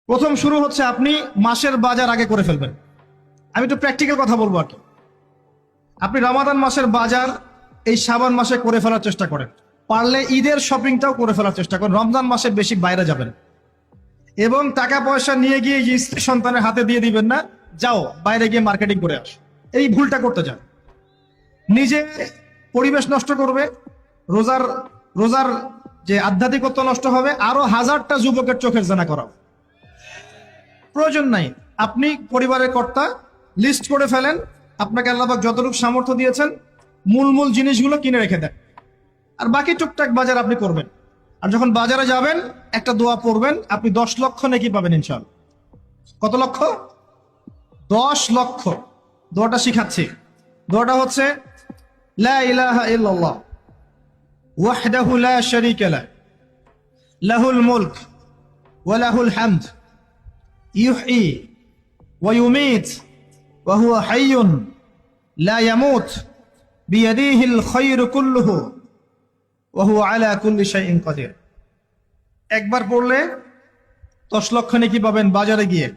প্রথম শুরু হচ্ছে আপনি মাসের বাজার আগে করে ফেলবেন। আমি একটু প্র্যাকটিক্যাল কথা বলবো আর কি। আপনি রমাদান মাসের বাজার এই শাবান মাসে করে ফেলার চেষ্টা করেন, পারলে ঈদের শপিংটাও করে ফেলার চেষ্টা করেন। রমজান মাসে বেশি বাইরে যাবেন এবং টাকা পয়সা নিয়ে গিয়ে স্ত্রী সন্তানের হাতে দিয়ে দিবেন না, যাও বাইরে গিয়ে মার্কেটিং করে আস। এই ভুলটা করতে যান, নিজে পরিবেশ নষ্ট করবে, রোজার রোজার যে আধ্যাত্মিকত্ব নষ্ট হবে, আরো হাজারটা যুবকের চোখের জানা করা প্রয়োজন নাই। আপনি পরিবারের কর্তা, লিস্ট করে ফেলেন, আপনাকে আল্লাহ পাক যতটুকু সামর্থ্য দিয়েছেন মূল মূল জিনিসগুলো কিনে রেখে দেন, আর বাকি টুকটাক বাজার আপনি করবেন। আর যখন বাজারে যাবেন একটা দোয়া পড়বেন, আপনি 10 লক্ষ নেকি পাবেন ইনশাআল্লাহ। কত লক্ষ? 10 লক্ষ। দোয়াটা শিখাচ্ছি। দোয়াটা হচ্ছে লা ইলাহা ইল্লাল্লাহ ওয়াহদাহু লা শারীকা লাহু লাহুল মুলক ওয়া লাহুল হামদ ইউহয়ী ওয়া ইউমীত ওয়া হুয়া হাইয়্যুন লা ইয়ামুত বিয়াদিহিল খায়রু কুল্লুহু ওয়া হুয়া আলা কুল্লি শাইইন কাদির। একবার পড়লে 10 লক্ষ নেকি পাবেন বাজারে গিয়ে।